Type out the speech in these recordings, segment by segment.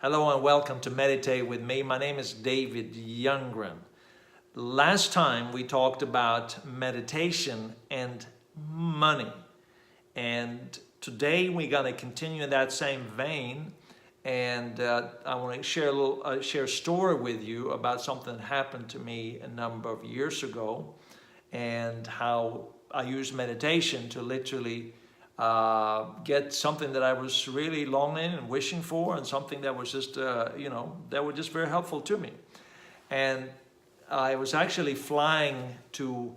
Hello and welcome to Meditate with me. My name is David Youngren. Last time we talked about meditation and money. And today we're going to continue in that same vein. And I want to share a story with you about something that happened to me a number of years ago and how I used meditation to literally get something that I was really longing and wishing for, and something that was just, that was just very helpful to me. And I was actually flying to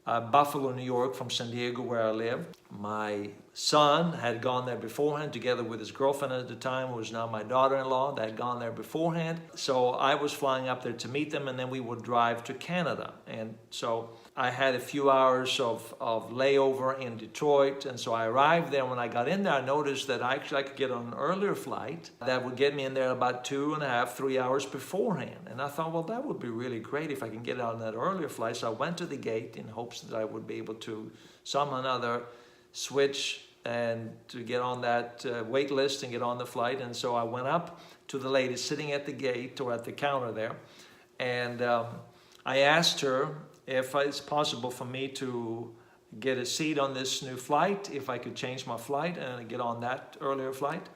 Buffalo, New York from San Diego, where I live. My son had gone there beforehand together with his girlfriend at the time, who was now my daughter-in-law, that had gone there beforehand. So I was flying up there to meet them, and then we would drive to Canada. And so I had a few hours of layover in Detroit, and so I arrived there. When I got in there, I noticed that I could get on an earlier flight that would get me in there about 2.5, 3 hours beforehand. And I thought, well, that would be really great if I can get on that earlier flight. So I went to the gate in hopes that I would be able to somehow or another switch and to get on that wait list and get on the flight. And so I went up to the lady sitting at the gate or at the counter there, and I asked her if it's possible for me to get a seat on this new flight, if I could change my flight and get on that earlier flight.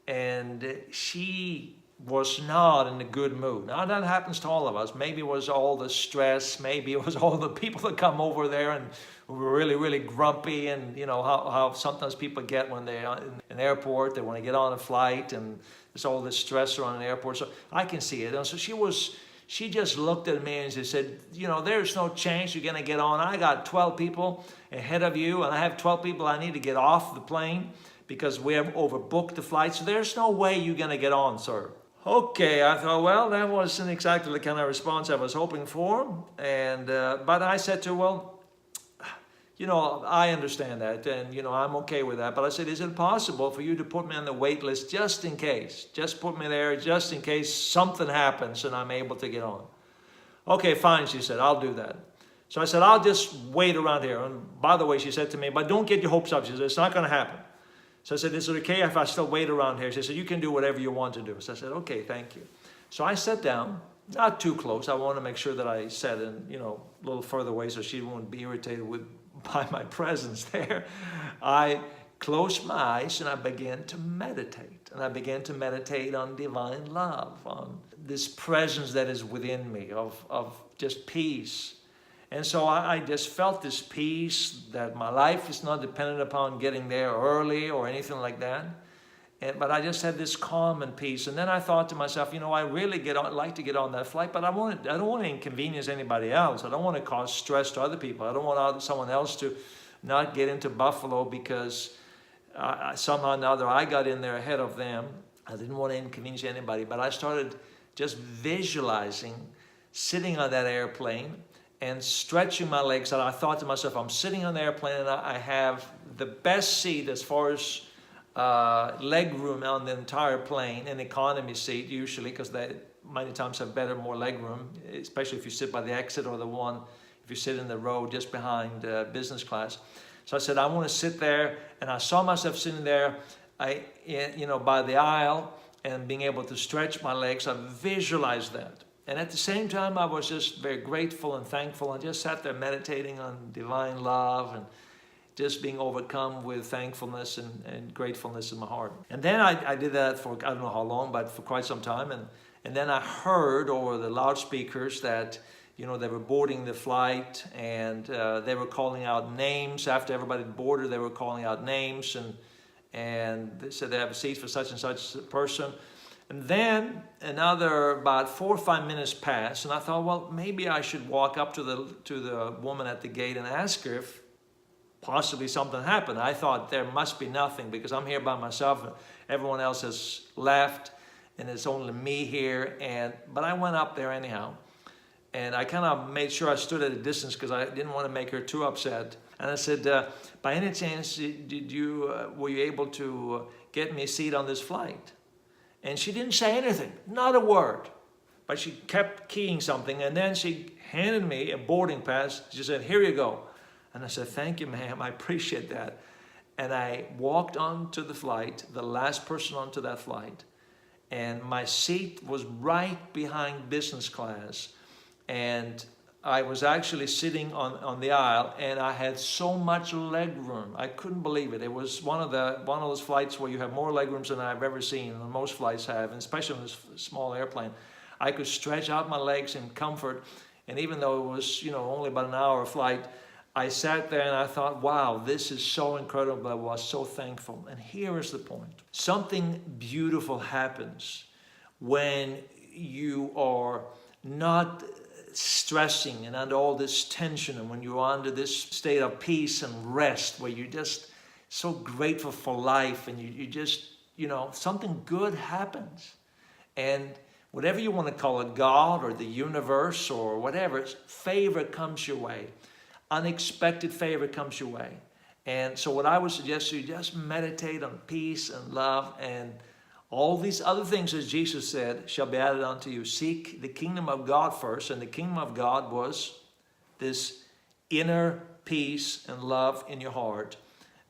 And she was not in a good mood. Now that happens to all of us. Maybe it was all the stress, maybe it was all the people that come over there and who were really, really grumpy, and you know how sometimes people get when they're in an airport, they want to get on a flight, and there's all this stress around an airport. So I can see it. And so she just looked at me and she said, you know, there's no chance you're going to get on. I got 12 people ahead of you, and I have 12 people I need to get off the plane because we have overbooked the flight. So there's no way you're going to get on, sir. Okay, I thought, well, that wasn't exactly the kind of response I was hoping for. And but I said to her, well, you know, I understand that, and, you know, I'm okay with that. But I said, is it possible for you to put me on the wait list just in case? Just put me there just in case something happens and I'm able to get on. Okay, fine, she said, I'll do that. So I said, I'll just wait around here. And by the way, she said to me, but don't get your hopes up. She said, it's not going to happen. So I said, is it okay if I still wait around here? She said, you can do whatever you want to do. So I said, okay, thank you. So I sat down, not too close. I want to make sure that I sat in, you know, a little further away so she wouldn't be irritated by my presence there. I closed my eyes and I began to meditate. And I began to meditate on divine love, on this presence that is within me, of just peace. And so I just felt this peace, that my life is not dependent upon getting there early or anything like that. But I just had this calm and peace. And then I thought to myself, you know, I really like to get on that flight, but I don't want to inconvenience anybody else. I don't want to cause stress to other people. I don't want someone else to not get into Buffalo because somehow or another I got in there ahead of them. I didn't want to inconvenience anybody, but I started just visualizing sitting on that airplane and stretching my legs out. I thought to myself, I'm sitting on the airplane and I have the best seat as far as leg room on the entire plane, an economy seat usually, because they many times have more leg room, especially if you sit by the exit or if you sit in the row just behind business class. So I said, I want to sit there, and I saw myself sitting there, by the aisle and being able to stretch my legs. I visualized that. And at the same time, I was just very grateful and thankful. I just sat there meditating on divine love and just being overcome with thankfulness and gratefulness in my heart. And then I did that for, I don't know how long, but for quite some time. And then I heard over the loudspeakers that, you know, they were boarding the flight, and they were calling out names. After everybody boarded, they were calling out names, and they said they have a seat for such and such person. And then another about 4 or 5 minutes passed, and I thought, well, maybe I should walk up to the woman at the gate and ask her if possibly something happened. I thought there must be nothing because I'm here by myself and everyone else has left and it's only me here. But I went up there anyhow, and I kind of made sure I stood at a distance because I didn't want to make her too upset. And I said, by any chance, were you able to get me a seat on this flight? And she didn't say anything, not a word. But she kept keying something, and then she handed me a boarding pass. She said, here you go. And I said, thank you, ma'am, I appreciate that. And I walked onto the flight, the last person onto that flight, and my seat was right behind business class, and I was actually sitting on the aisle, and I had so much leg room. I couldn't believe it. It was one of those flights where you have more leg rooms than I've ever seen, and most flights have, and especially on this small airplane. I could stretch out my legs in comfort, and even though it was, only about an hour flight, I sat there and I thought, wow, this is so incredible. I was so thankful. And here is the point. Something beautiful happens when you are not stressing and under all this tension, and when you're under this state of peace and rest where you're just so grateful for life, and you just, something good happens. And whatever you want to call it, God or the universe or whatever, favor comes your way. Unexpected favor comes your way. And so what I would suggest to you, just meditate on peace and love, and all these other things, as Jesus said, shall be added unto you. Seek the kingdom of God first, and the kingdom of God was this inner peace and love in your heart.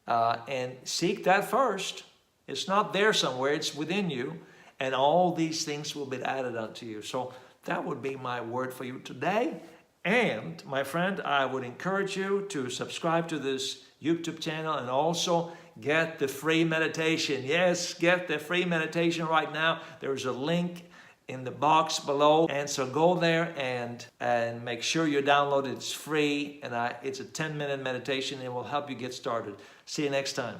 And seek that first. It's not there somewhere, it's within you, and all these things will be added unto you. So that would be my word for you today. And my friend, I would encourage you to subscribe to this YouTube channel, and also get the free meditation. Yes, get the free meditation right now. There's a link in the box below, and so go there and make sure you download it. It's free, and it's a 10-minute meditation. It will help you get started. See you next time.